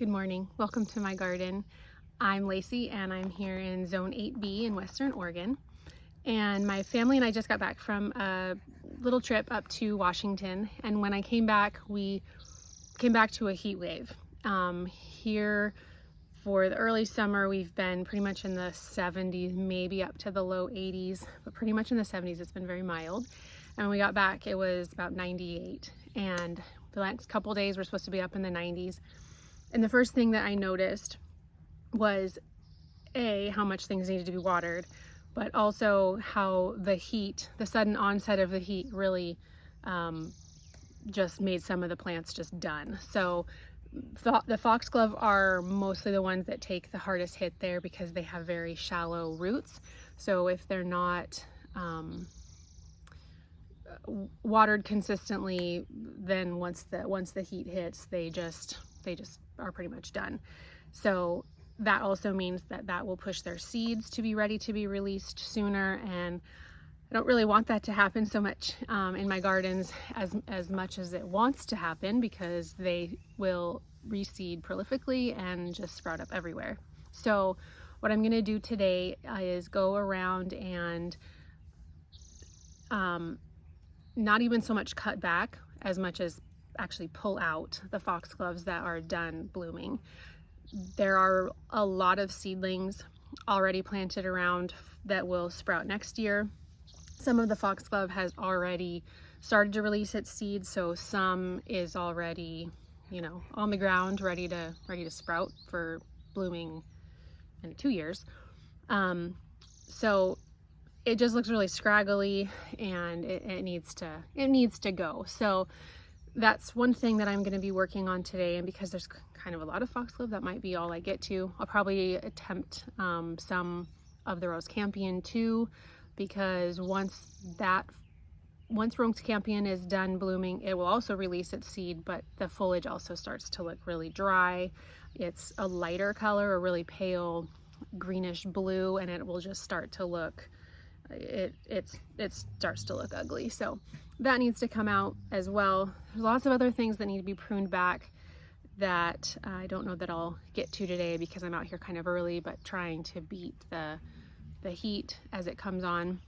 Good morning. Welcome to my garden. I'm Lacey and I'm here in Zone 8B in Western Oregon. And my family and I just got back from a little trip up to Washington. And when I came back, we came back to a heat wave. Here for the early summer, we've been pretty much in the 70s, maybe up to the low 80s, but pretty much in the 70s. It's been very mild. And when we got back, it was about 98. And the next couple days, we're supposed to be up in the 90s. And the first thing that I noticed was how much things needed to be watered, but also how the heat, the sudden onset of the heat really just made some of the plants just done. So the foxglove are mostly the ones that take the hardest hit there because they have very shallow roots. So if they're not watered consistently, then once the heat hits, they just are pretty much done. So that also means that will push their seeds to be ready to be released sooner, and I don't really want that to happen so much in my gardens as much as it wants to happen, because they will reseed prolifically and just sprout up everywhere. So what I'm going to do today is go around and not even so much cut back as much as actually pull out the foxgloves that are done blooming. There are a lot of seedlings already planted around that will sprout next year. Some of the foxglove has already started to release its seeds, so some is already, on the ground, ready to sprout for blooming in 2 years. So it just looks really scraggly, and it needs to go. So that's one thing that I'm going to be working on today, and because there's kind of a lot of foxglove, that might be all I get to. I'll probably attempt some of the rose Campion too, because once rose Campion is done blooming, it will also release its seed, but the foliage also starts to look really dry. It's a lighter color, a really pale greenish blue, and it will just start to look, it starts to look ugly. So that needs to come out as well. There's lots of other things that need to be pruned back that I don't know that I'll get to today because I'm out here kind of early, but trying to beat the heat as it comes on.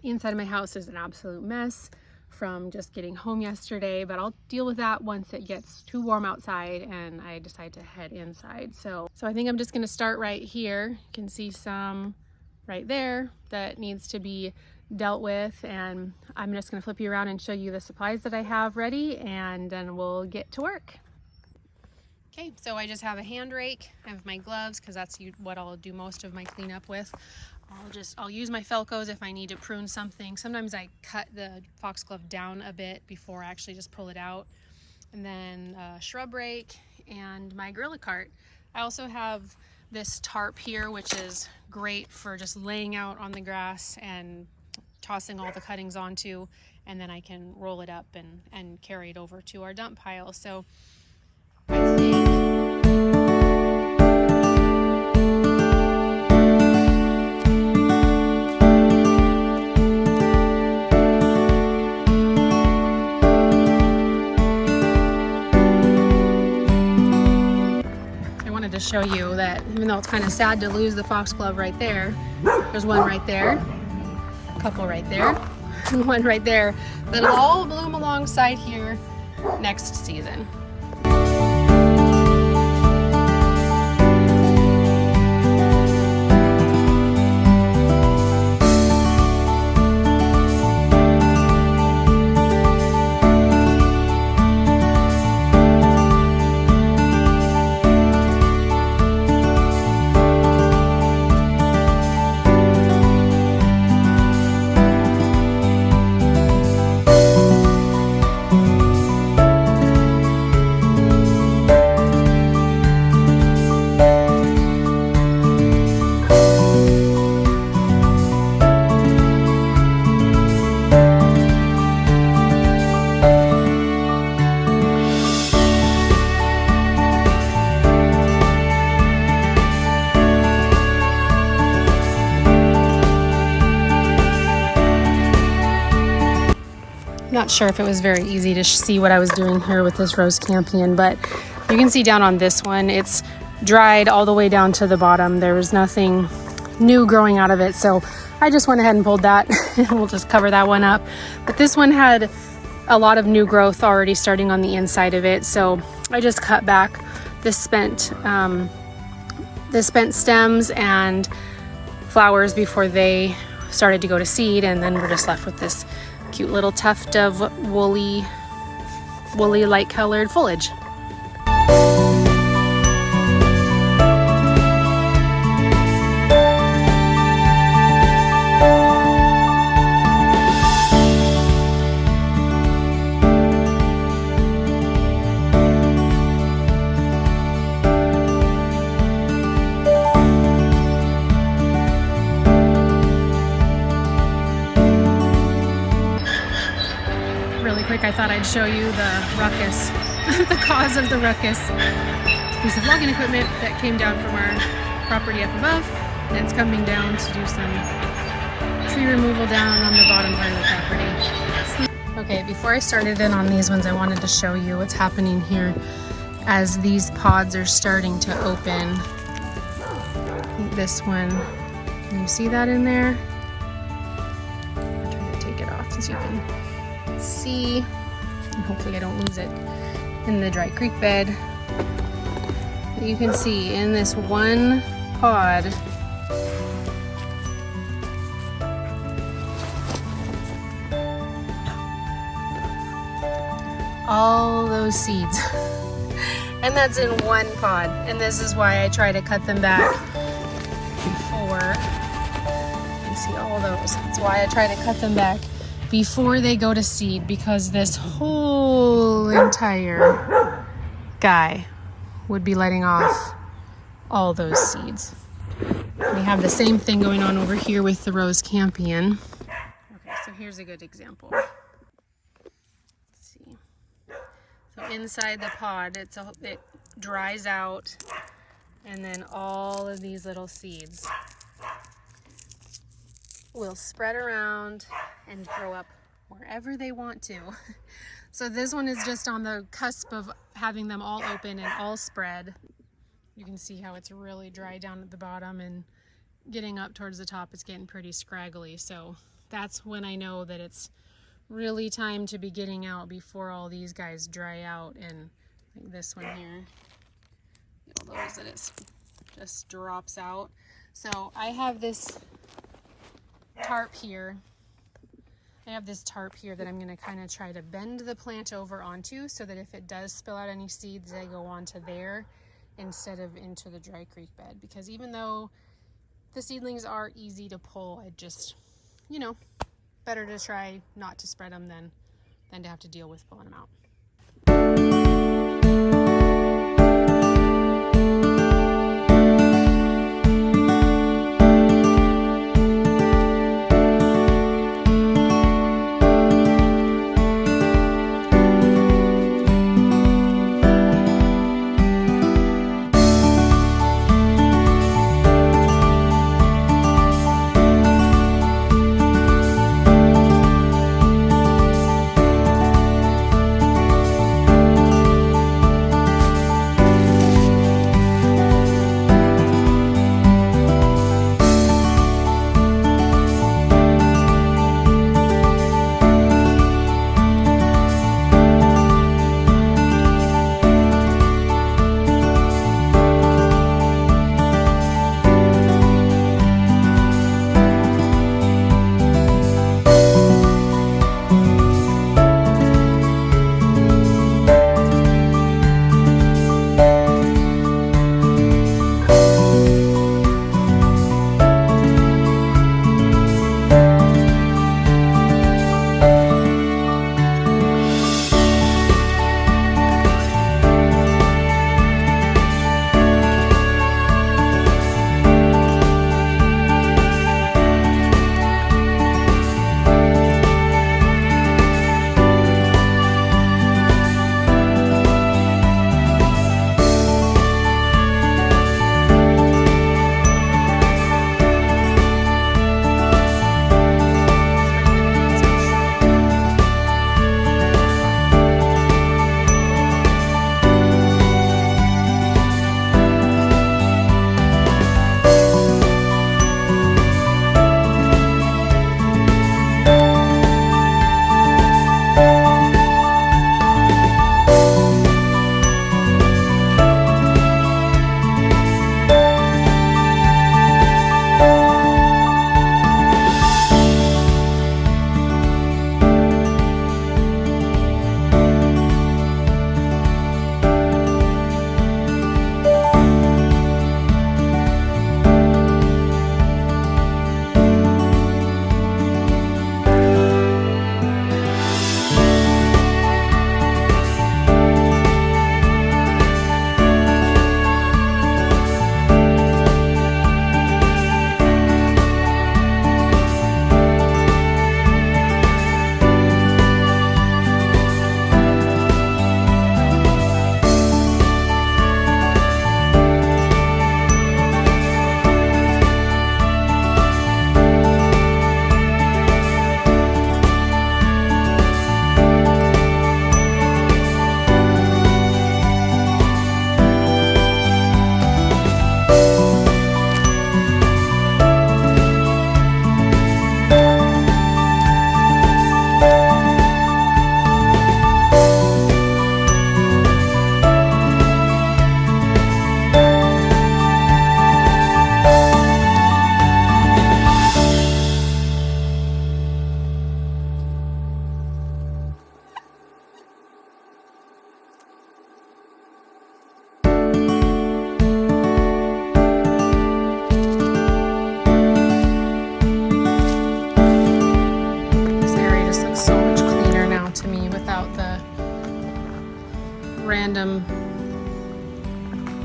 The inside of my house is an absolute mess from just getting home yesterday, but I'll deal with that once it gets too warm outside and I decide to head inside. So I think I'm just going to start right here. You can see some right there that needs to be dealt with, and I'm just going to flip you around and show you the supplies that I have ready, and then we'll get to work. Okay, so I just have a hand rake. I have my gloves because that's what I'll do most of my cleanup with. I'll use my Felcos if I need to prune something. Sometimes I cut the foxglove down a bit before I actually just pull it out. And then a shrub rake and my gorilla cart. I also have this tarp here, which is great for just laying out on the grass and tossing all the cuttings onto, and then I can roll it up and carry it over to our dump pile. So I think I wanted to show you that even though it's kind of sad to lose the foxglove right there, there's one right there, couple right there, and one right there that'll all bloom alongside here next season. Not sure if it was very easy to see what I was doing here with this rose Campion, but You can see down on this one, it's dried all the way down to the bottom. There was nothing new growing out of it, so I just went ahead and pulled that. We'll just cover that one up. But this one had a lot of new growth already starting on the inside of it, so I just cut back the spent stems and flowers before they started to go to seed, and then we're just left with this cute little tuft of woolly light colored foliage. I thought I'd show you the ruckus, the cause of the ruckus. It's a piece of logging equipment that came down from our property up above, and it's coming down to do some tree removal down on the bottom part of the property. Okay, before I started in on these ones, I wanted to show you what's happening here as these pods are starting to open. I think this one, can you see that in there? I'm trying to take it off so you can see, and hopefully I don't lose it in the dry creek bed. But you can see in this one pod, all those seeds. And that's in one pod, and this is why I try to cut them back before. You can see all those. That's why I try to cut them back before they go to seed, because this whole entire guy would be letting off all those seeds. We have the same thing going on over here with the rose Campion. Okay, so here's a good example. Let's see. So inside the pod, it dries out, and then all of these little seeds will spread around and grow up wherever they want to. So this one is just on the cusp of having them all open and all spread. You can see how it's really dry down at the bottom, and getting up towards the top, it's getting pretty scraggly. So that's when I know that it's really time to be getting out before all these guys dry out. And like this one here, you'll notice that it just drops out. So I have this tarp here. I have this tarp here that I'm going to kind of try to bend the plant over onto, so that if it does spill out any seeds, they go onto there instead of into the dry creek bed. Because even though the seedlings are easy to pull, I just, you know, better to try not to spread them than to have to deal with pulling them out.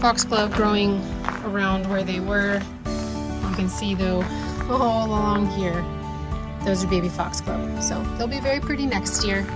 foxglove growing around where they were. You can see though, all along here, those are baby foxglove. So they'll be very pretty next year.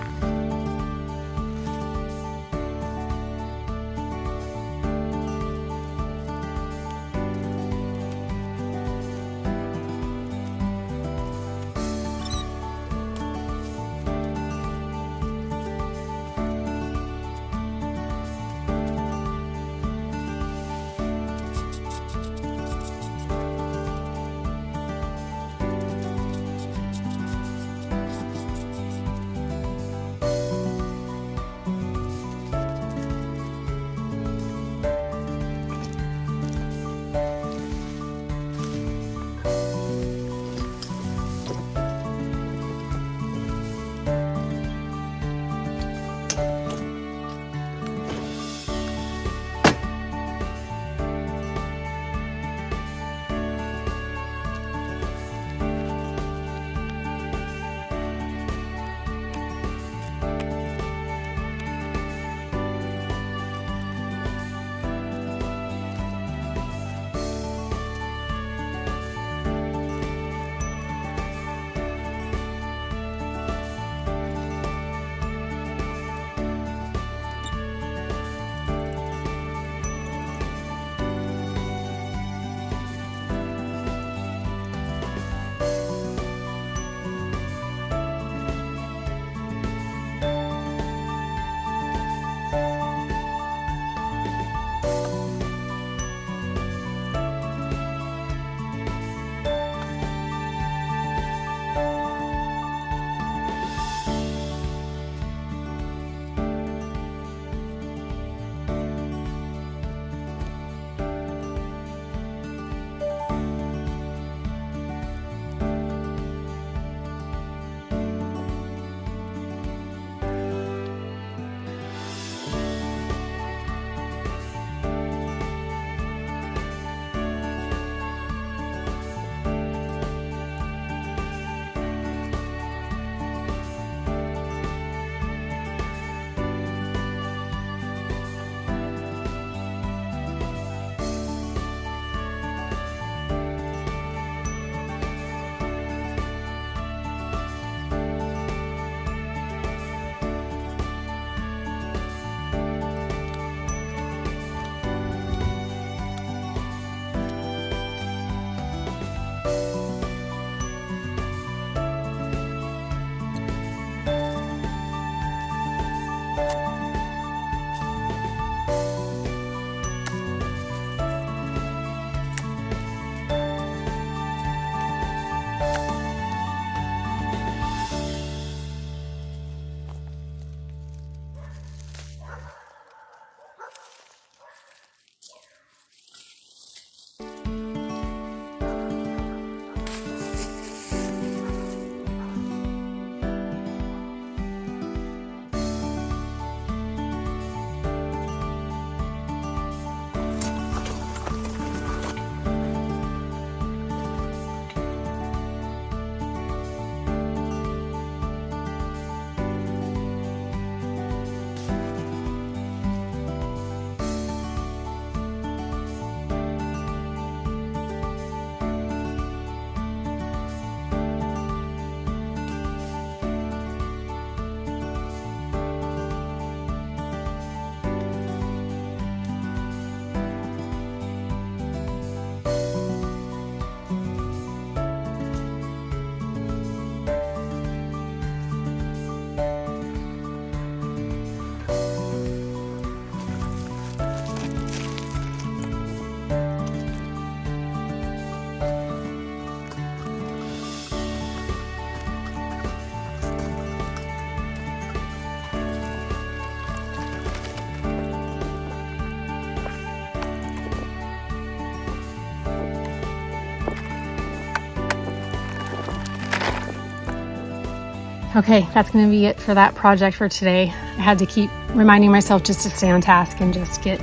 Okay, that's going to be it for that project for today. I had to keep reminding myself just to stay on task and just get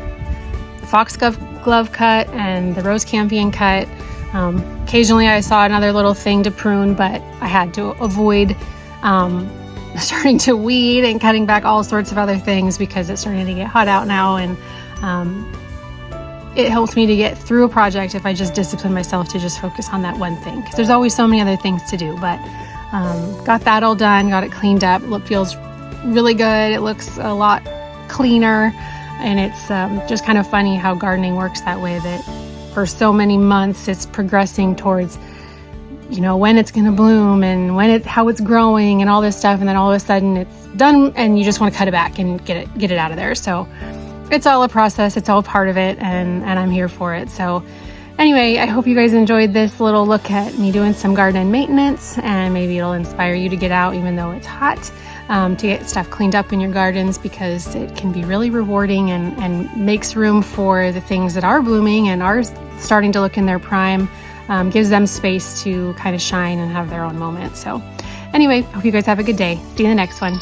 the foxglove cut and the rose campion cut. Occasionally I saw another little thing to prune, but I had to avoid starting to weed and cutting back all sorts of other things because it's starting to get hot out now, and it helps me to get through a project if I just discipline myself to just focus on that one thing, because there's always so many other things to do. But got that all done, got it cleaned up. It feels really good. It looks a lot cleaner, and it's just kind of funny how gardening works that way, that for so many months it's progressing towards, you know, when it's going to bloom and how it's growing and all this stuff, and then all of a sudden it's done and you just want to cut it back and get it out of there. So it's all a process, it's all part of it, and I'm here for it. So anyway, I hope you guys enjoyed this little look at me doing some garden maintenance, and maybe it'll inspire you to get out even though it's hot, to get stuff cleaned up in your gardens, because it can be really rewarding and makes room for the things that are blooming and are starting to look in their prime, gives them space to kind of shine and have their own moment. So anyway, hope you guys have a good day. See you in the next one.